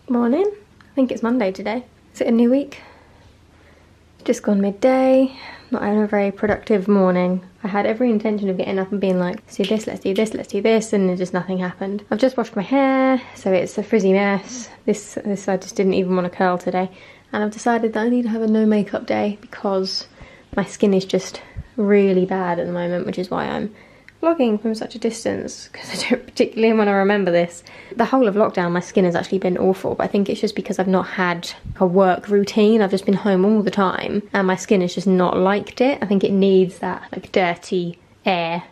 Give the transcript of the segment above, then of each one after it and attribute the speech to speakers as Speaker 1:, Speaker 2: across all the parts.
Speaker 1: Morning. I think it's Monday today. Is it a new week? Just gone midday. Not having a very productive morning. I had every intention of getting up and being like, let's do this, let's do this, let's do this, and then just nothing happened. I've just washed my hair, so it's a frizzy mess. This I just didn't even want to curl today. And I've decided that I need to have a no makeup day because my skin is just really bad at the moment, which is why I'm vlogging from such a distance, because I don't particularly want to remember this. The whole of lockdown my skin has actually been awful, but I think it's just because I've not had a work routine. I've just been home all the time and my skin has just not liked it. I think it needs that like dirty air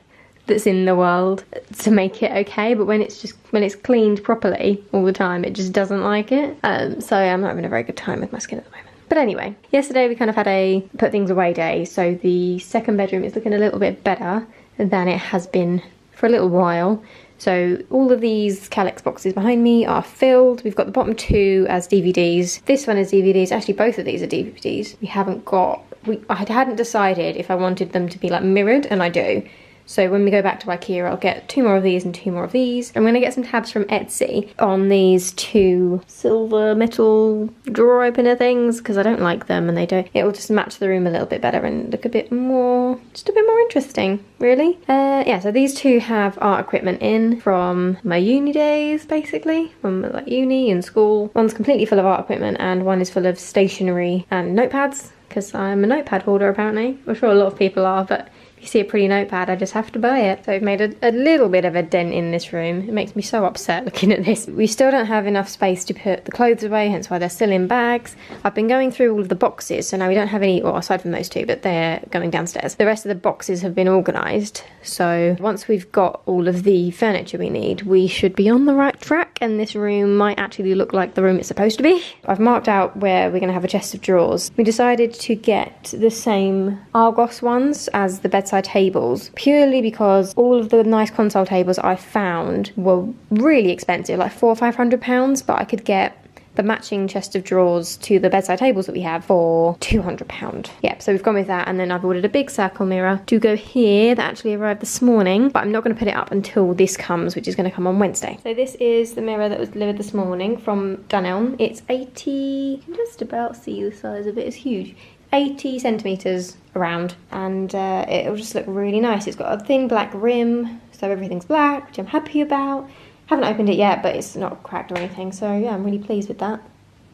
Speaker 1: that's in the world to make it okay, but when it's cleaned properly all the time it just doesn't like it. So I'm not having a very good time with my skin at the moment. But anyway, yesterday we kind of had a put things away day, so the second bedroom is looking a little bit better than it has been for a little while. So all of these Calyx boxes behind me are filled. We've got the bottom two as DVDs. This one is DVDs. Actually, both of these are DVDs. I hadn't decided if I wanted them to be like mirrored, and I do. So when we go back to IKEA, I'll get 2 more of these and 2 more of these. I'm going to get some tabs from Etsy on these 2 silver metal drawer opener things because I don't like them and it'll just match the room a little bit better and look just a bit more interesting, really. Yeah, so these 2 have art equipment in from my uni days, basically, from like uni and school. One's completely full of art equipment and one is full of stationery and notepads because I'm a notepad holder apparently. I'm sure a lot of people are, but you see a pretty notepad, I just have to buy it. So I've made a little bit of a dent in this room. It makes me so upset looking at this. We still don't have enough space to put the clothes away, hence why they're still in bags. I've been going through all of the boxes, so now we don't have any, well, aside from those 2, but they're going downstairs. The rest of the boxes have been organised, so once we've got all of the furniture we need, we should be on the right track, and this room might actually look like the room it's supposed to be. I've marked out where we're going to have a chest of drawers. We decided to get the same Argos ones as the bedside tables, purely because all of the nice console tables I found were really expensive, like £400 or £500, but I could get the matching chest of drawers to the bedside tables that we have for £200. Yeah, so we've gone with that, and then I've ordered a big circle mirror to go here that actually arrived this morning, but I'm not going to put it up until this comes, which is going to come on Wednesday. So this is the mirror that was delivered this morning from Dunelm. It's 80, you can just about see the size of it, it's huge. 80 centimetres around, and it'll just look really nice. It's got a thin black rim, so everything's black, which I'm happy about. Haven't opened it yet, but it's not cracked or anything, so yeah, I'm really pleased with that.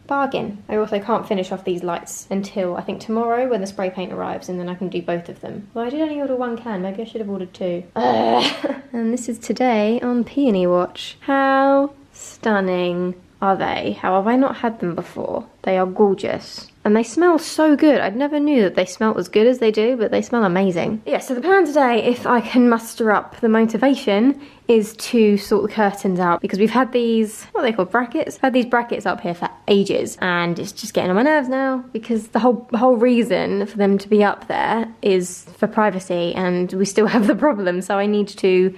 Speaker 1: Bargain. I also can't finish off these lights until I think tomorrow when the spray paint arrives, and then I can do both of them. Well, I did only order 1 can, maybe I should have ordered 2. And this is today on Peony Watch. How stunning are they? How have I not had them before? They are gorgeous. And they smell so good. I never knew that they smelled as good as they do, but they smell amazing. Yeah, so the plan today, if I can muster up the motivation, is to sort the curtains out, because we've had these, what are they called, brackets? Had these brackets up here for ages, and it's just getting on my nerves now, because the whole reason for them to be up there is for privacy, and we still have the problem, so I need to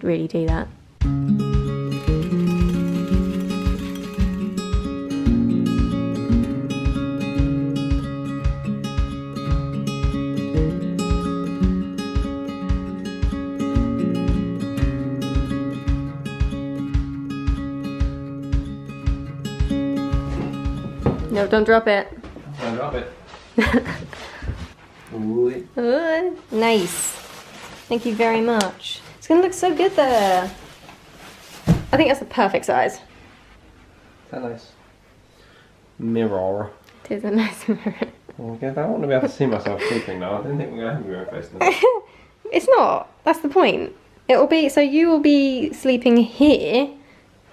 Speaker 1: really do that. No, don't drop it.
Speaker 2: Don't drop it. Ooh.
Speaker 1: Ooh, nice. Thank you very much. It's gonna look so good there. I think that's the perfect size.
Speaker 2: Is that nice? Mirror.
Speaker 1: It is a nice mirror.
Speaker 2: Okay, I don't want to be able to see myself sleeping now. I didn't think we were going to have a mirror face now.
Speaker 1: It's not. That's the point. It'll be, so you will be sleeping here.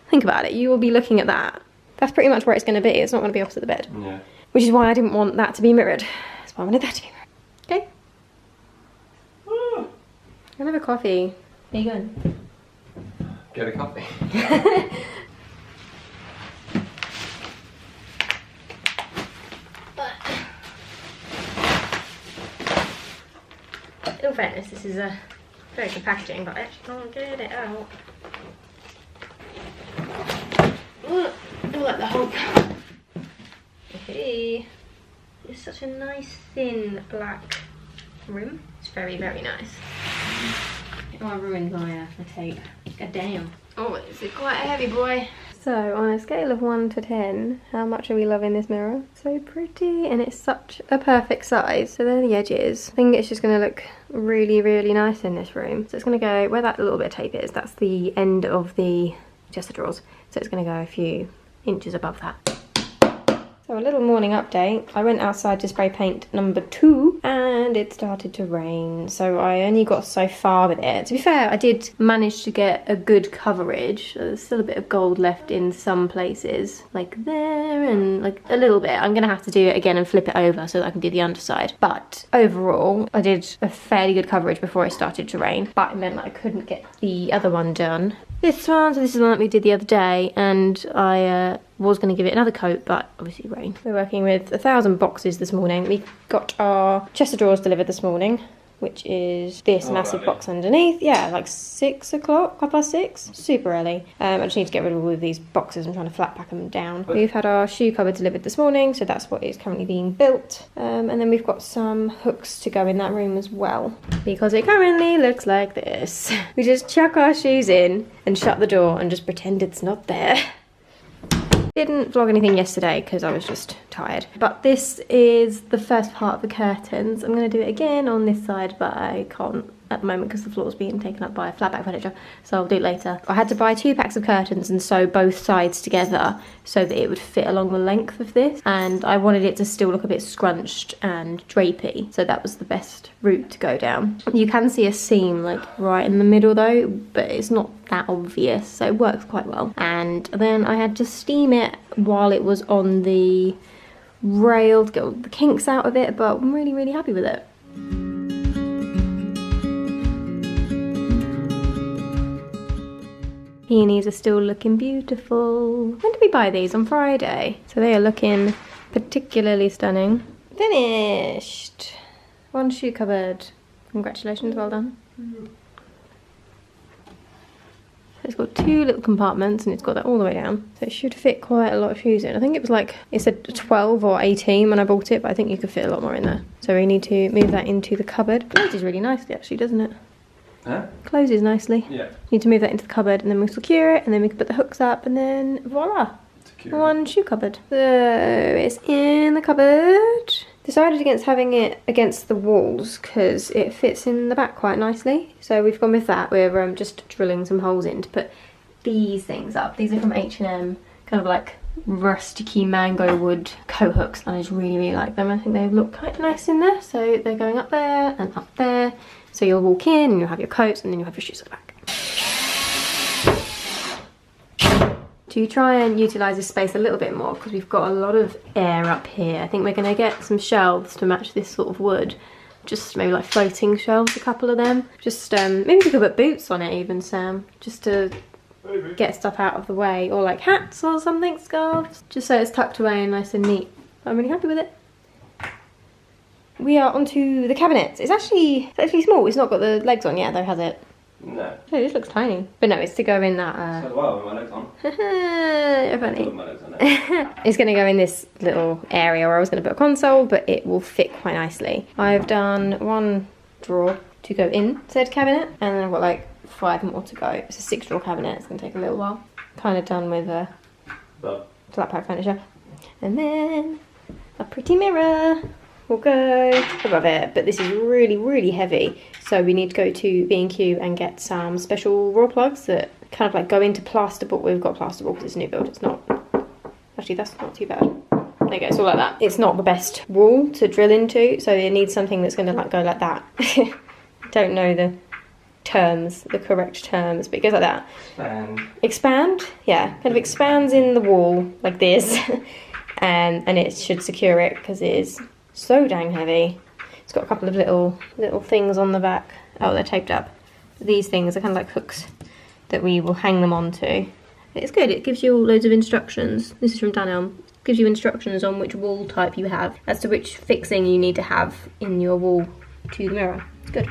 Speaker 1: Think about it. You will be looking at that. That's pretty much where it's going to be. It's not going to be opposite the bed.
Speaker 2: Yeah.
Speaker 1: Which is why I didn't want that to be mirrored. That's why I wanted that to be mirrored. Okay? I'm gonna have a coffee. Where are you going?
Speaker 2: Get a coffee.
Speaker 1: In all fairness, this is a very good packaging, but I actually can't get it out. I like the whole cup. Okay. It's such a nice thin black rim. It's very, very nice. Oh, I ruined my tape. God damn. Oh, is it quite a heavy boy? So on a scale of 1 to 10, how much are we loving this mirror? So pretty, and it's such a perfect size. So there are the edges. I think it's just gonna look really, really nice in this room. So it's gonna go where that little bit of tape is. That's the end of the chest of drawers. So it's gonna go a few inches above that. So a little morning update. I went outside to spray paint number 2 and it started to rain. So I only got so far with it. To be fair, I did manage to get a good coverage. There's still a bit of gold left in some places, like there and like a little bit. I'm gonna have to do it again and flip it over so that I can do the underside. But overall, I did a fairly good coverage before it started to rain, but it meant that I couldn't get the other one done. This one, so this is the one that we did the other day, and I was going to give it another coat, but obviously rain. We're working with 1,000 boxes this morning. We got our chest of drawers delivered this morning, which is this massive box underneath. Yeah, like 6 o'clock, 6:30. Super early. I just need to get rid of all of these boxes. I'm trying to flat pack them down. We've had our shoe cupboard delivered this morning, so that's what is currently being built. And then we've got some hooks to go in that room as well, because it currently looks like this. We just chuck our shoes in and shut the door and just pretend it's not there. Didn't vlog anything yesterday because I was just tired. But this is the first part of the curtains. I'm going to do it again on this side, but I can't at the moment because the floor's being taken up by flat back furniture, so I'll do it later. I had to buy 2 packs of curtains and sew both sides together so that it would fit along the length of this, and I wanted it to still look a bit scrunched and drapey, so that was the best route to go down. You can see a seam like right in the middle though, but it's not that obvious, so it works quite well. And then I had to steam it while it was on the rail to get all the kinks out of it, but I'm really, really happy with it. Peonies are still looking beautiful. When did we buy these? On Friday. So they are looking particularly stunning. Finished! 1 shoe cupboard. Congratulations, well done. It's got 2 little compartments and it's got that all the way down. So it should fit quite a lot of shoes in. I think it was like, it said 12 or 18 when I bought it, but I think you could fit a lot more in there. So we need to move that into the cupboard. It closes really nicely actually, doesn't it?
Speaker 2: Huh?
Speaker 1: Closes nicely.
Speaker 2: Yeah.
Speaker 1: Need to move that into the cupboard and then we'll secure it and then we can put the hooks up and then voila. Secure. 1 shoe cupboard. So it's in the cupboard. Decided against having it against the walls because it fits in the back quite nicely. So we've gone with that. We're just drilling some holes in to put these things up. These are from H&M, kind of like rusticy mango wood coat hooks, and I just really, really like them. I think they look quite nice in there. So they're going up there and up there. So you'll walk in and you'll have your coats and then you'll have your shoes at the back. To try and utilise this space a little bit more, because we've got a lot of air up here, I think we're going to get some shelves to match this sort of wood. Just maybe like floating shelves, a couple of them. Just maybe we could put boots on it even, Sam, just to get stuff out of the way, or like hats or something, scarves, just so it's tucked away and nice and neat. I'm really happy with it. We are onto the cabinets. It's actually small. It's not got the legs on yet though, has it?
Speaker 2: No.
Speaker 1: Oh, this looks tiny. But no, it's to go in that...
Speaker 2: So well with my legs on.
Speaker 1: You're funny.
Speaker 2: With my legs on it.
Speaker 1: It's going to go in this little area where I was going to put a console, but it will fit quite nicely. I've done 1 drawer to go in said cabinet, and then I've got like 5 more to go. It's a 6-drawer cabinet. It's going to take a little while. Kind of done with flat pack furniture. And then a pretty mirror will go above it, but this is really, really heavy, so we need to go to B&Q and get some special raw plugs that kind of like go into plasterboard. We've got plasterboard because it's a new build. It's not, actually that's not too bad. There you go, it's all like that. It's not the best wall to drill into, so it needs something that's going to like go like that. Don't know the terms, the correct terms, but it goes like that. Expand? Yeah, kind of expands in the wall like this. And it should secure it because it is so dang heavy. It's got a couple of little things on the back. Oh, they're taped up. These things are kind of like hooks that we will hang them onto. It's good. It gives you loads of instructions. This is from Dunelm. It gives you instructions on which wall type you have, as to which fixing you need to have in your wall to the mirror. It's good.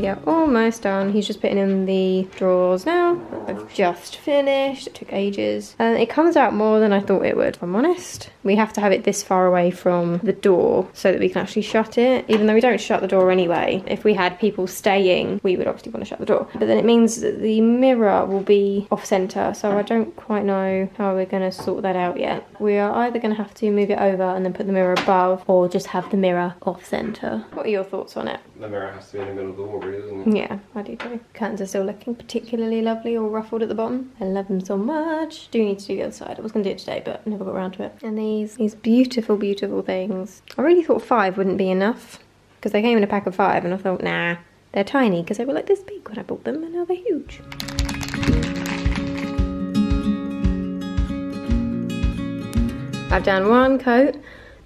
Speaker 1: We are almost done. He's just putting in the drawers now. I've just finished. It took ages. And it comes out more than I thought it would, if I'm honest. We have to have it this far away from the door so that we can actually shut it, even though we don't shut the door anyway. If we had people staying, we would obviously want to shut the door. But then it means that the mirror will be off center, so I don't quite know how we're going to sort that out yet. We are either going to have to move it over and then put the mirror above, or just have the mirror off center. What are your thoughts on it?
Speaker 2: The mirror has to be in the middle of the wall, really, doesn't it?
Speaker 1: Yeah, I do too. Curtains are still looking particularly lovely, all ruffled at the bottom. I love them so much. Do need to do the other side. I was going to do it today, but never got around to it. And these beautiful, beautiful things. I really thought 5 wouldn't be enough, because they came in a pack of 5, and I thought, nah, they're tiny, because they were like this big when I bought them, and now they're huge. I've done one coat.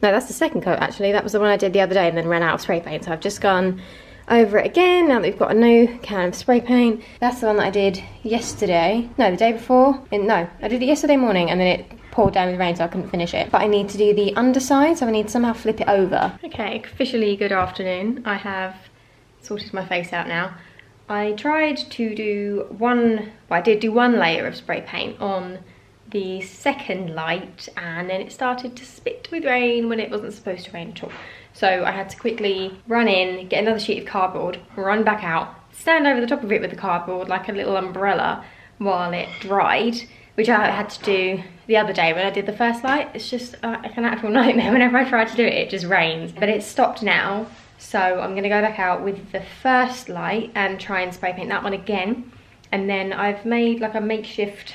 Speaker 1: No, that's the second coat actually. That was the one I did the other day and then ran out of spray paint. So I've just gone over it again now that we've got a new can of spray paint. That's the one that I did yesterday. No, the day before. No, I did it yesterday morning and then it poured down with rain so I couldn't finish it. But I need to do the underside, so I need to somehow flip it over. Okay, officially good afternoon. I have sorted my face out now. I tried to do I did do one layer of spray paint on the second light, and then it started to spit with rain when it wasn't supposed to rain at all. So I had to quickly run in, get another sheet of cardboard, run back out, stand over the top of it with the cardboard like a little umbrella while it dried, which I had to do the other day when I did the first light. It's just like an actual nightmare. Whenever I try to do it, it just rains. But it's stopped now, so I'm gonna go back out with the first light and try and spray paint that one again. And then I've made like a makeshift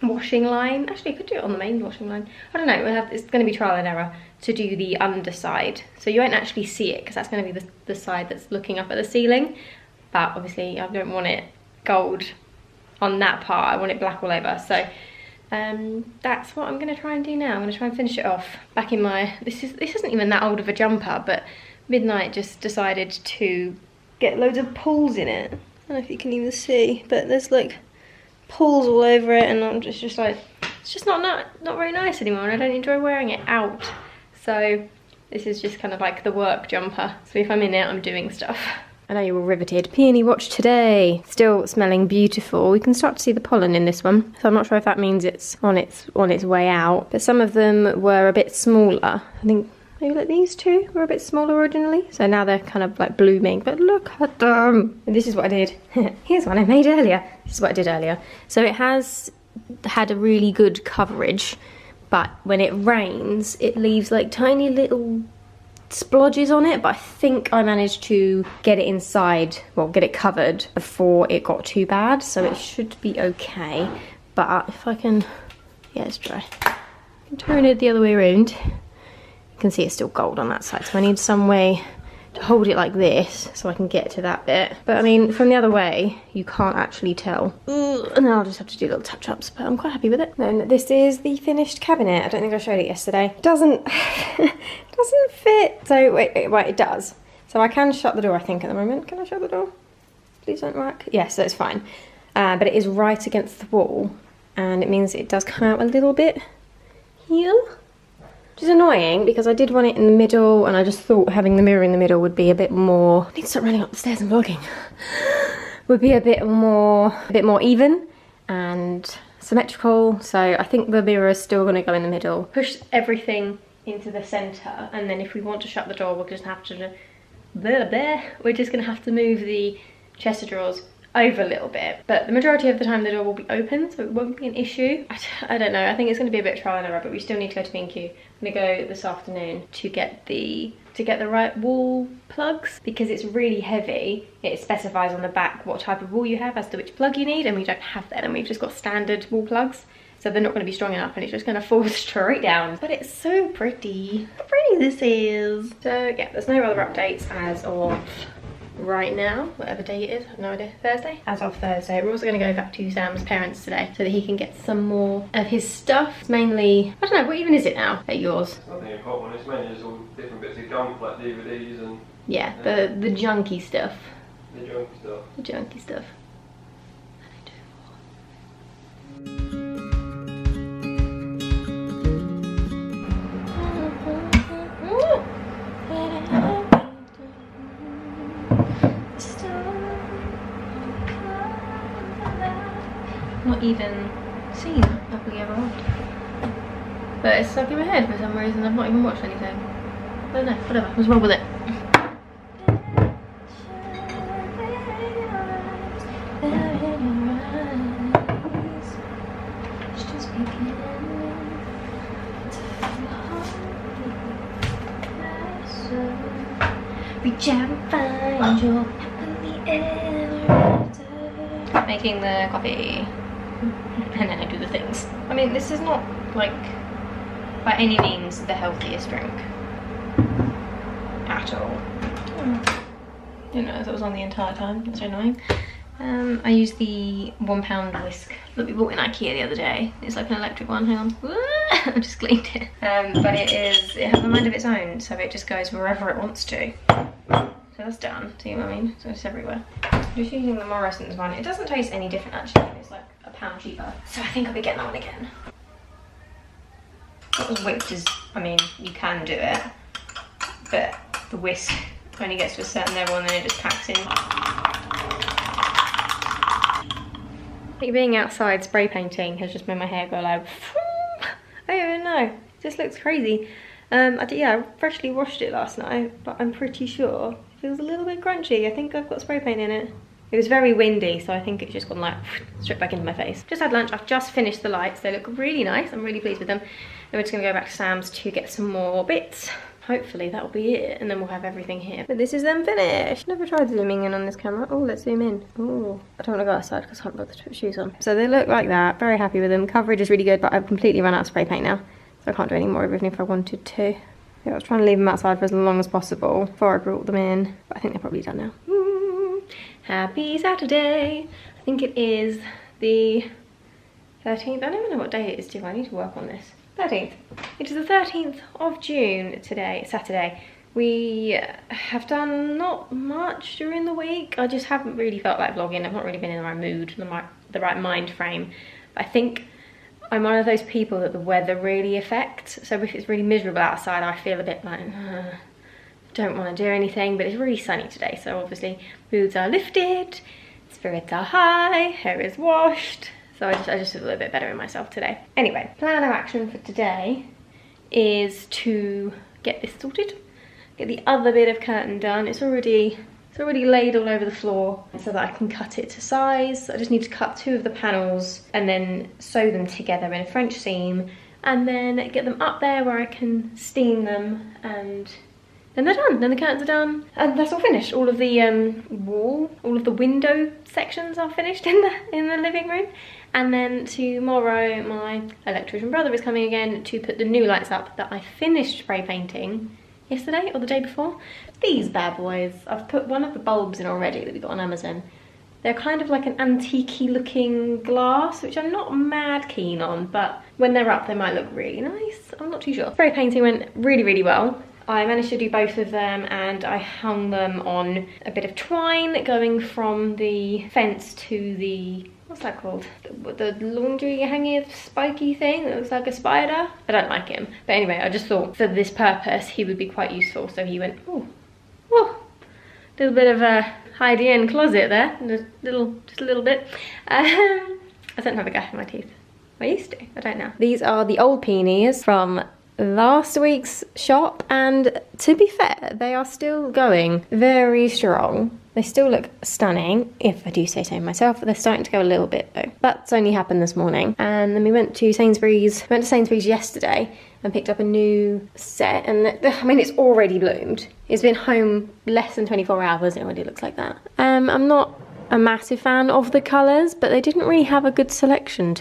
Speaker 1: washing line. Actually, I could do it on the main washing line. I don't know, it's going to be trial and error to do the underside. So you won't actually see it because that's going to be the side that's looking up at the ceiling. But obviously I don't want it gold on that part. I want it black all over. So that's what I'm going to try and do now. I'm going to try and finish it off back in my... This isn't even that old of a jumper, but Midnight just decided to get loads of pulls in it. I don't know if you can even see, but there's like pulls all over it, and I'm just like, it's just not very nice anymore, and I don't enjoy wearing it out. So this is just kind of like the work jumper. So if I'm in it, I'm doing stuff. I know you're all riveted. Peony watch today. Still smelling beautiful. We can start to see the pollen in this one. So I'm not sure if that means it's on its way out. But some of them were a bit smaller. I think maybe like these two were a bit smaller originally. So now they're kind of like blooming. But look at them. And this is what I did. Here's one I made earlier. This is what I did earlier. So it has had a really good coverage. But when it rains, it leaves like tiny little splodges on it, but I think I managed to get it inside, well, get it covered before it got too bad, so it should be okay. But if I can, yeah, it's dry. I can turn it the other way around. You can see it's still gold on that side, so I need some way to hold it like this so I can get to that bit. But I mean, from the other way, you can't actually tell. And then I'll just have to do little touch-ups, but I'm quite happy with it. Then this is the finished cabinet. I don't think I showed it yesterday. It doesn't fit. So wait, it does. So I can shut the door, I think, at the moment. Can I shut the door? Please don't work. Yes, that's fine. But it is right against the wall, and it means it does come out a little bit here. Which is annoying because I did want it in the middle, and I just thought having the mirror in the middle would be a bit more... I need to start running up the stairs and vlogging. Would be a bit more even and symmetrical. So I think the mirror is still going to go in the middle. Push everything into the centre, and then if we want to shut the door, we're just have to... We're just going to have to move the chest of drawers over a little bit, but the majority of the time the door will be open, so it won't be an issue. I don't know, I think it's going to be a bit trial and error, but we still need to go to B&Q. I'm going to go this afternoon to get the right wall plugs, because it's really heavy. It specifies on the back what type of wall you have as to which plug you need, and we don't have that, and we've just got standard wall plugs, so they're not going to be strong enough, and it's just going to fall straight down. But it's so pretty. How pretty this is. So yeah, there's no other updates as of right now, whatever day it is, I have no idea. Thursday? As of Thursday. We're also going to go back to Sam's parents today so that he can get some more of his stuff. It's mainly, I don't know, what even is it now at yours?
Speaker 2: I think I've got one. It's mainly just all different bits of junk, like DVDs and...
Speaker 1: Yeah, the junky stuff.
Speaker 2: The junky stuff.
Speaker 1: The junky stuff. not even seen Happily Ever After. But it's stuck in my head for some reason. I've not even watched anything. I don't know, whatever. What's wrong with it? Reach out and find your happily ever after. Making the coffee. And then I do the things. I mean, this is not, like, by any means the healthiest drink. At all. Didn't know that was on the entire time. That's so annoying. I use the £1 whisk that we bought in IKEA the other day. It's like an electric one. Hang on. I just cleaned it. But it has a mind of its own, so it just goes wherever it wants to. So that's done. See what I mean? So it's everywhere. Just using the Morrison's one. It doesn't taste any different actually. It's like £1 cheaper. So I think I'll be getting that one again. Which is, I mean, you can do it, but the whisk only gets to a certain level and then it just packs in. I think being outside spray painting has just made my hair go like, I don't even know. It just looks crazy. Yeah, I freshly washed it last night, but I'm pretty sure it feels a little bit crunchy. I think I've got spray paint in it. It was very windy, so I think it's just gone like straight back into my face. Just had lunch. I've just finished the lights. They look really nice. I'm really pleased with them. Then we're just gonna go back to Sam's to get some more bits. Hopefully that'll be it, and then we'll have everything here. But this is them finished. Never tried zooming in on this camera. Oh, let's zoom in. Oh, I don't want to go outside because I can't bother to put shoes on. So they look like that. Very happy with them. Coverage is really good, but I've completely run out of spray paint now, so I can't do any more even if I wanted to. Yeah, I was trying to leave them outside for as long as possible before I brought them in, but I think they're probably done now. Happy Saturday. I think it is the 13th. I don't even know what day it is too. I need to work on this. 13th. It is the 13th of June today, Saturday. We have done not much during the week. I just haven't really felt like vlogging. I've not really been in the right mood, the right mind frame. But I think I'm one of those people that the weather really affects. So if it's really miserable outside, I feel a bit like, don't want to do anything. But it's really sunny today, so obviously moods are lifted, spirits are high, hair is washed. So I just feel a little bit better in myself today. Anyway, plan of action for today is to get this sorted, get the other bit of curtain done. It's already laid all over the floor so that I can cut it to size. I just need to cut 2 of the panels and then sew them together in a French seam and then get them up there where I can steam them, and then they're done. Then the curtains are done and that's all finished. All of the all of the window sections are finished in the living room. And then tomorrow my electrician brother is coming again to put the new lights up that I finished spray painting yesterday or the day before. These bad boys, I've put one of the bulbs in already that we got on Amazon. They're kind of like an antique-y looking glass, which I'm not mad keen on, but when they're up they might look really nice. I'm not too sure. Spray painting went really, really well. I managed to do both of them and I hung them on a bit of twine going from the fence to the, what's that called? The laundry hanging spiky thing that looks like a spider. I don't like him. But anyway, I just thought for this purpose he would be quite useful. So he went, oh, little bit of a Hyde in closet there. Just a little bit. I don't have a gash in my teeth. I used to, I don't know. These are the old peonies from last week's shop, and to be fair, they are still going very strong. They still look stunning, if I do say so myself. They're starting to go a little bit though. That's only happened this morning. And then we went to Sainsbury's yesterday and picked up a new set, and I mean, it's already bloomed. It's been home less than 24 hours and it already looks like that. I'm not a massive fan of the colours, but they didn't really have a good selection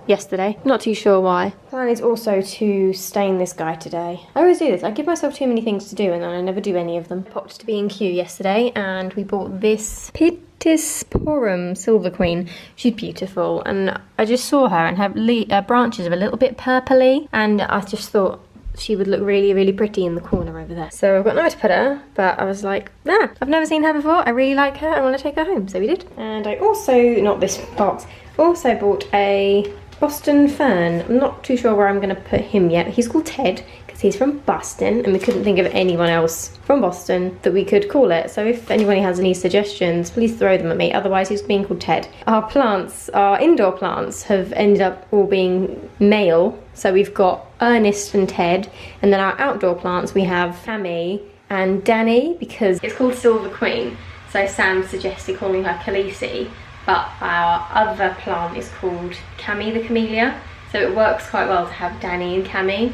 Speaker 1: yesterday. Not too sure why. Plan is also to stain this guy today. I always do this. I give myself too many things to do and then I never do any of them. Popped to B&Q yesterday and we bought this Pittosporum Silver Queen. She's beautiful, and I just saw her and her branches are a little bit purpley, and I just thought she would look really, really pretty in the corner over there. So I've got nowhere to put her, but I was like, nah, I've never seen her before. I really like her. I want to take her home. So we did. And I also, not this box, also bought a Boston Fern. I'm not too sure where I'm going to put him yet. He's called Ted because So he's from Boston, and we couldn't think of anyone else from Boston that we could call it. So if anybody has any suggestions, please throw them at me. Otherwise, he's being called Ted. Our plants, our indoor plants, have ended up all being male. So we've got Ernest and Ted, and then our outdoor plants, we have Cammy and Danny, because it's called Silver Queen. So Sam suggested calling her Khaleesi, but our other plant is called Cammy the Camellia. So it works quite well to have Danny and Cammy.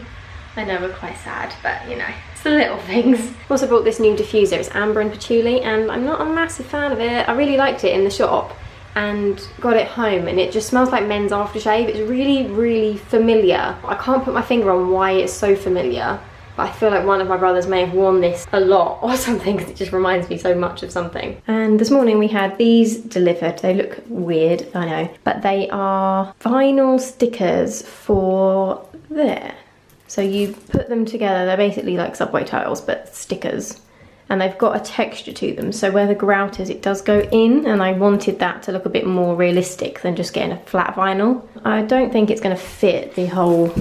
Speaker 1: I know we're quite sad, but you know, it's the little things. Also bought this new diffuser, it's amber and patchouli, and I'm not a massive fan of it. I really liked it in the shop and got it home, and it just smells like men's aftershave. It's really, really familiar. I can't put my finger on why it's so familiar, but I feel like one of my brothers may have worn this a lot or something, because it just reminds me so much of something. And this morning we had these delivered. They look weird, I know, but they are vinyl stickers for there. So you put them together, they're basically like subway tiles, but stickers. And they've got a texture to them, so where the grout is, it does go in, and I wanted that to look a bit more realistic than just getting a flat vinyl. I don't think it's going to fit the whole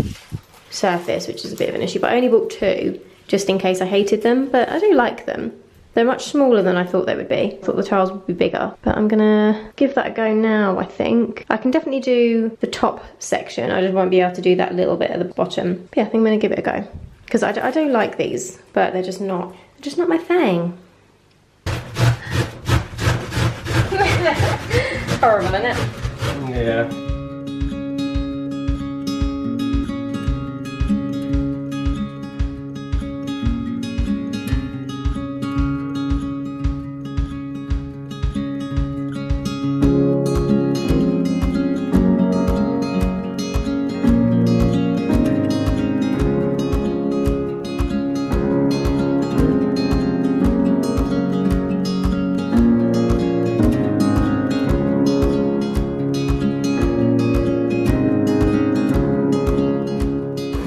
Speaker 1: surface, which is a bit of an issue, but I only bought 2 just in case I hated them, but I do like them. They're much smaller than I thought they would be. I thought the tiles would be bigger, but I'm gonna give that a go now, I think. I can definitely do the top section, I just won't be able to do that little bit at the bottom. But yeah, I think I'm gonna give it a go. Because I do like these, but they're just not my thing. Horrible, isn't it?
Speaker 2: Yeah.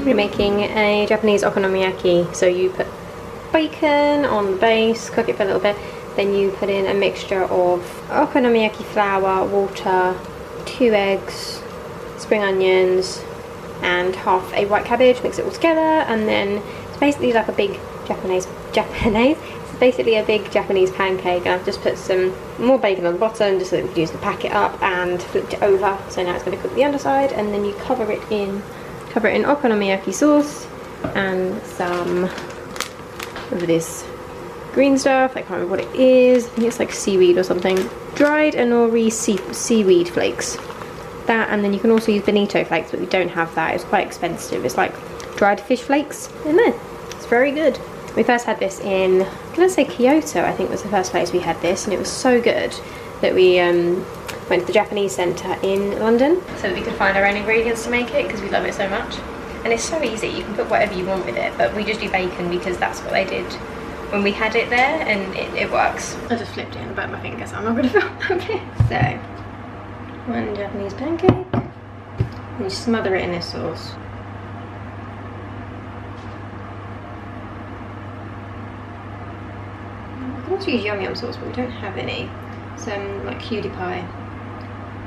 Speaker 1: We're making a Japanese okonomiyaki, so you put bacon on the base, cook it for a little bit, then you put in a mixture of okonomiyaki flour, water, 2 eggs, spring onions, and half a white cabbage, mix it all together, and then it's basically like a big Japanese, it's basically a big Japanese pancake, and I've just put some more bacon on the bottom just so that we can use to pack it up, and flipped it over, so now it's going to cook the underside, and then you cover it in okonomiyaki sauce and some of this green stuff. I can't remember what it is. I think it's like seaweed or something. Dried anori seaweed flakes. That, and then you can also use bonito flakes, but we don't have that. It's quite expensive. It's like dried fish flakes in there. It's very good. We first had this in, can I say Kyoto, I think was the first place we had this, and it was so good that we went to the Japanese centre in London so that we could find our own ingredients to make it, because we love it so much. And it's so easy, you can put whatever you want with it, but we just do bacon because that's what they did when we had it there, and it works. I just flipped it and burnt my finger, so I'm not going to film that bit. So, 1 Japanese pancake, and you smother it in this sauce. I can also use yum yum sauce, but we don't have any. Some like cutie pie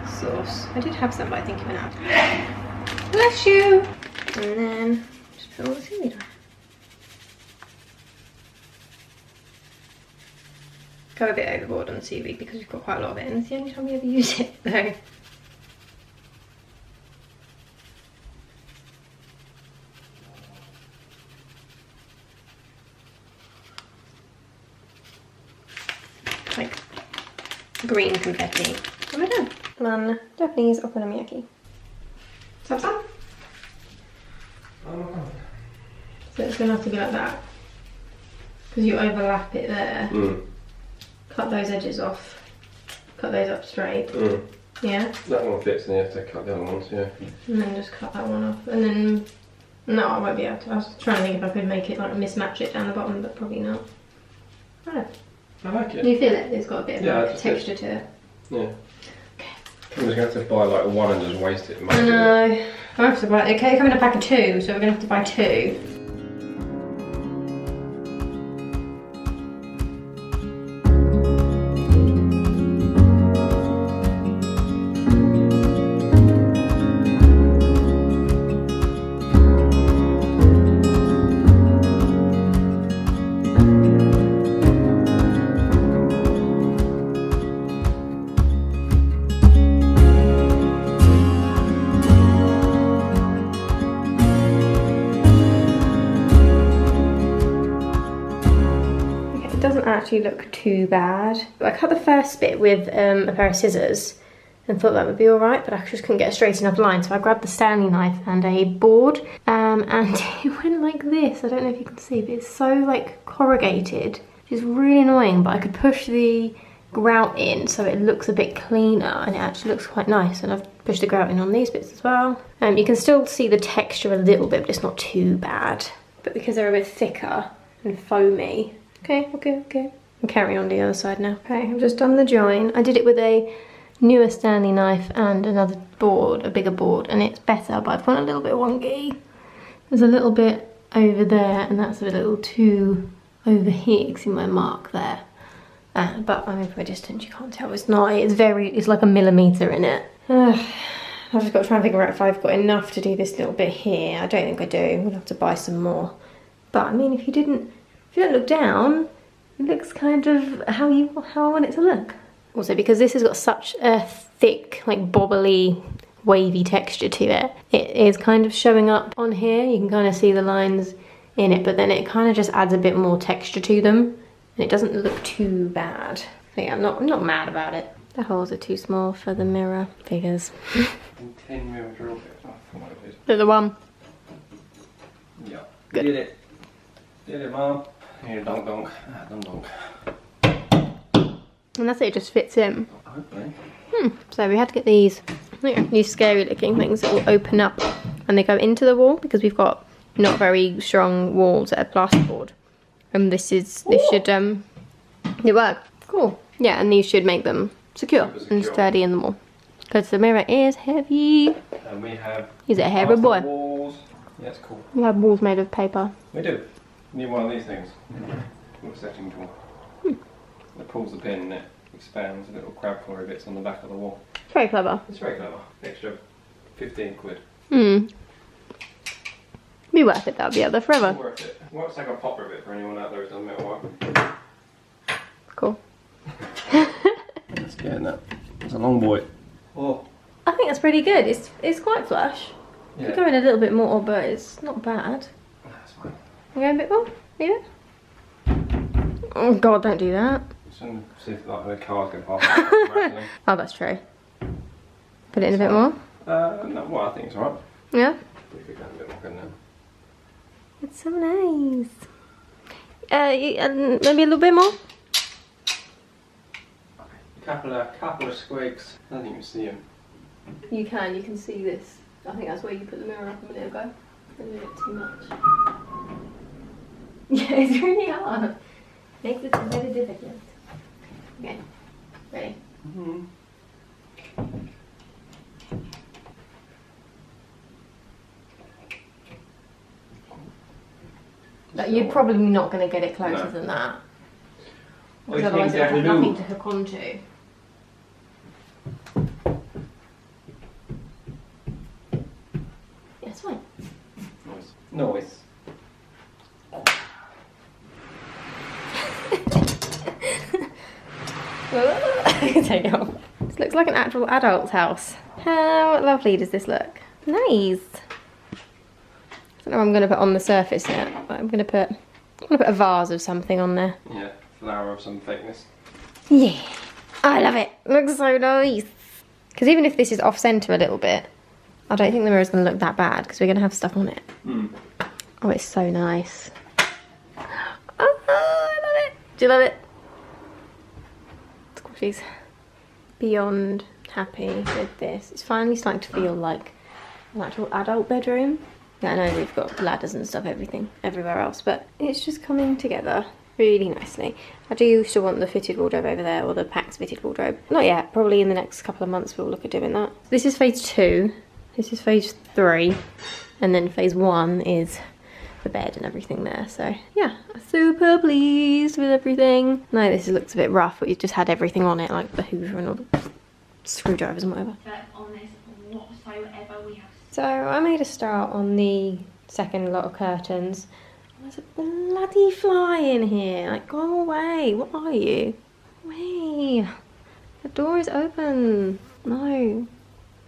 Speaker 1: sauce. I did have some, but I think it went out. Bless you! And then just put all the seaweed on. Go a bit overboard on the seaweed because we've got quite a lot of it, and it's the only time we ever use it, though. Like green confetti. And we're done. One Japanese okonomiyaki. Stop, stop. So it's going to have to be like that. Because you overlap it there. Cut those edges off. Cut those up straight. Yeah?
Speaker 2: That one fits, and you have to cut the other ones, yeah.
Speaker 1: And then just cut that one off. And then, no, I won't be able to. I was trying to think if I could make it, like mismatch it down the bottom, but probably not. I
Speaker 2: like it.
Speaker 1: Do you feel it? It's got a bit of like a texture to it.
Speaker 2: Yeah. Okay. I'm just going to have to buy like 1 and just waste it.
Speaker 1: I know. I have to buy, okay, come in a pack of 2, so we're going to have to buy 2. actually look too bad. I cut the first bit with a pair of scissors and thought that would be alright, but I just couldn't get a straight enough line, so I grabbed the Stanley knife and a board, and it went like this. I don't know if you can see, but it's so like corrugated, which is really annoying, but I could push the grout in so it looks a bit cleaner, and it actually looks quite nice. And I've pushed the grout in on these bits as well. You can still see the texture a little bit, but it's not too bad. But because they're a bit thicker and foamy. Okay. I'll carry on the other side now. Okay, I've just done the join. I did it with a newer Stanley knife and another board, a bigger board, and it's better, but I've gone a little bit wonky. There's a little bit over there, and that's a little too over here. You can see my mark there. But I mean, for a distance you can't tell. It's not, it's like a millimetre in it. I've just got to try and figure out if I've got enough to do this little bit here. I don't think I do. We'll have to buy some more. But I mean, if you don't look down, it looks kind of how I want it to look. Also, because this has got such a thick, like bobbly, wavy texture to it, it is kind of showing up on here. You can kind of see the lines in it, but then it kind of just adds a bit more texture to them. And it doesn't look too bad. So yeah, I'm not mad about it. The holes are too small for the mirror figures.
Speaker 2: 10mm drill bit.
Speaker 1: They're the one.
Speaker 2: Yeah.
Speaker 1: Good.
Speaker 2: Did it, Mum. Here, donk. Donk.
Speaker 1: And that's it, it just fits in.
Speaker 2: Hopefully.
Speaker 1: So we had to get these scary looking things that will open up and they go into the wall, because we've got not very strong walls that are plasterboard. And this should it work. Cool. Yeah, and these should make them secure and sturdy in the wall. Because the mirror is heavy.
Speaker 2: And we have...
Speaker 1: Is it a heavy boy?
Speaker 2: Walls. Yeah, it's cool.
Speaker 1: We have walls made of paper.
Speaker 2: We do. We need one of these things. Little setting tool. It pulls the pin and it expands little crab claw bits on the back of the wall.
Speaker 1: It's very clever.
Speaker 2: It's very clever. Extra 15 quid.
Speaker 1: Be worth it, that'll be out there forever.
Speaker 2: Worth it. Works like a pop rivet for anyone out there who's done metal work.
Speaker 1: Cool.
Speaker 2: Let's get in that. It's a long boy. Oh.
Speaker 1: I think that's pretty good. It's quite flush.
Speaker 2: Yeah.
Speaker 1: Could go in a little bit more, but it's not bad.
Speaker 2: That's fine.
Speaker 1: You go a bit more? Yeah. Oh god, don't do that.
Speaker 2: Just want to see if like the cars go past.
Speaker 1: Oh, that's true. Put it in a bit more?
Speaker 2: No, well, I think it's alright.
Speaker 1: Yeah?
Speaker 2: We could go a bit more, couldn't it?
Speaker 1: It's so nice. Maybe a little bit more?
Speaker 2: Couple of squigs. I don't even see them.
Speaker 1: You can see this. I think that's where you put the mirror up a minute ago. A little bit too much. Yeah, it's really hard. Makes it very difficult. Okay, ready? Like, you're probably not going to get it closer than that. Because otherwise it'll have nothing to hook onto. Yeah, it's fine.
Speaker 2: Noise.
Speaker 1: Take it off. This looks like an actual adult's house. How lovely does this look? Nice. I don't know what I'm going to put on the surface yet, but I'm going to put a vase of something on there.
Speaker 2: Yeah, flower of some thickness.
Speaker 1: Yeah, I love it. Looks so nice. Because even if this is off centre a little bit, I don't think the mirror's going to look that bad because we're going to have stuff on it. Oh, it's so nice. Oh, I love it. Do you love it? Squishies. Beyond happy with this. It's finally starting to feel like an actual adult bedroom. Yeah, I know we've got ladders and stuff, everywhere else, but it's just coming together really nicely. I do still want the fitted wardrobe over there, or the Pax fitted wardrobe. Not yet, probably in the next couple of months we'll look at doing that. This is phase 2, this is phase 3, and then phase 1 is the bed and everything there. So yeah, super pleased with everything. No, this looks a bit rough, but you've just had everything on it, like the hoover and all the screwdrivers and whatever.
Speaker 3: On this whatsoever we have.
Speaker 1: So I made a start on the second lot of curtains. There's a bloody fly in here. Like, go away. What are you? Away. The door is open. No.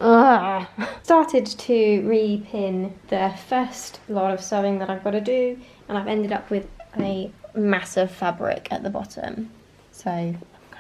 Speaker 1: Ugh. Started to repin the first lot of sewing that I've got to do, and I've ended up with a massive fabric at the bottom. So I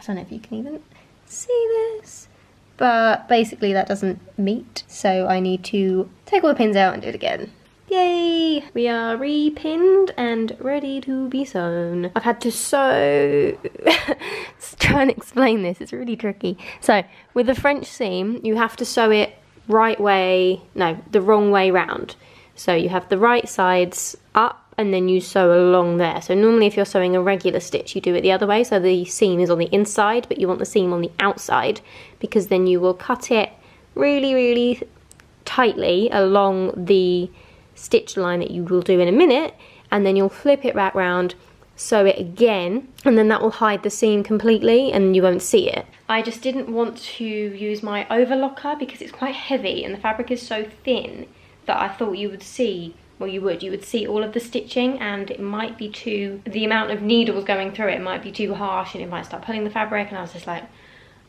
Speaker 1: don't know if you can even see this, but basically that doesn't meet. So I need to take all the pins out and do it again. Yay! We are re-pinned and ready to be sewn. I've had to sew... Let's try and explain this, it's really tricky. So, with the French seam, you have to sew it the wrong way round. So you have the right sides up and then you sew along there. So normally if you're sewing a regular stitch, you do it the other way. So the seam is on the inside, but you want the seam on the outside, because then you will cut it really, really tightly along the stitch line that you will do in a minute, and then you'll flip it back round, sew it again, and then that will hide the seam completely and you won't see it. I just didn't want to use my overlocker because it's quite heavy and the fabric is so thin that I thought you would see, well you would see all of the stitching, and it might be the amount of needles going through it might be too harsh and it might start pulling the fabric, and I was just like,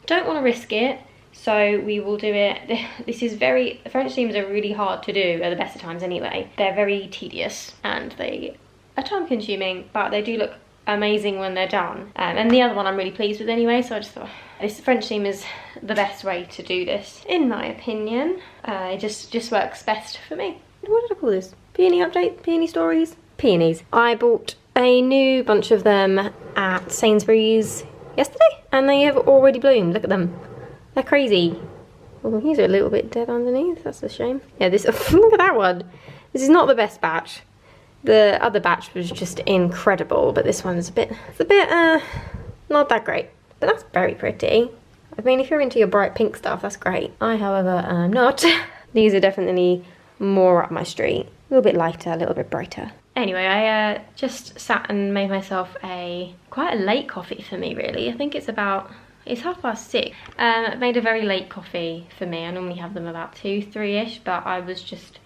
Speaker 1: don't want to risk it. So we will do it. The French seams are really hard to do at the best of times anyway. They're very tedious and they are time consuming, but they do look amazing when they're done. And the other one I'm really pleased with anyway, so I just thought this French seam is the best way to do this, in my opinion. It just works best for me. What did I call this? Peony update? Peony stories? Peonies. I bought a new bunch of them at Sainsbury's yesterday and they have already bloomed. Look at them. They're crazy. Oh, these are a little bit dead underneath. That's a shame. Yeah, this. Look at that one. This is not the best batch. The other batch was just incredible, but this one's a bit not that great. But that's very pretty. I mean, if you're into your bright pink stuff, that's great. I, however, am not. These are definitely more up my street. A little bit lighter, a little bit brighter. Anyway, I just sat and made myself quite a late coffee for me, really. I think it's 6:30. I made a very late coffee for me. I normally have them about 2, 3-ish, but I was just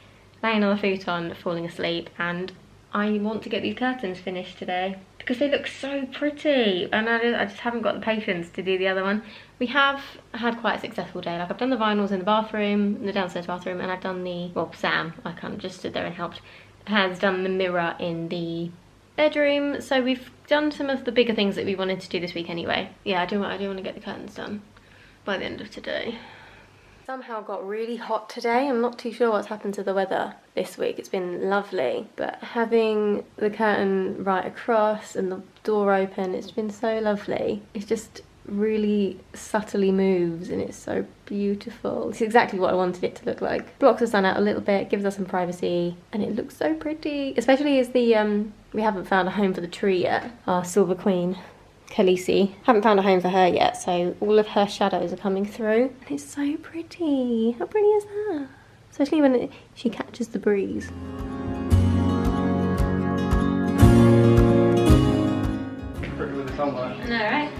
Speaker 1: laying on the futon, falling asleep, and I want to get these curtains finished today because they look so pretty, and I just haven't got the patience to do the other one. We have had quite a successful day. Like, I've done the vinyls in the bathroom, in the downstairs bathroom, and I've done Sam, I kind of just stood there and helped, has done the mirror in the bedroom. So we've done some of the bigger things that we wanted to do this week anyway. Yeah, I do want to get the curtains done by the end of today. Somehow got really hot today. I'm not too sure what's happened to the weather this week. It's been lovely, but having the curtain right across and the door open, it's been so lovely. It's just really subtly moves and it's so beautiful. It's exactly what I wanted it to look like. Blocks the sun out a little bit, gives us some privacy, and it looks so pretty. Especially as we haven't found a home for the tree yet. Our Silver Queen, Khaleesi. Haven't found a home for her yet, so all of her shadows are coming through. And it's so pretty. How pretty is that? Especially when she catches the breeze.
Speaker 2: Pretty with the sunlight.
Speaker 1: I know, right?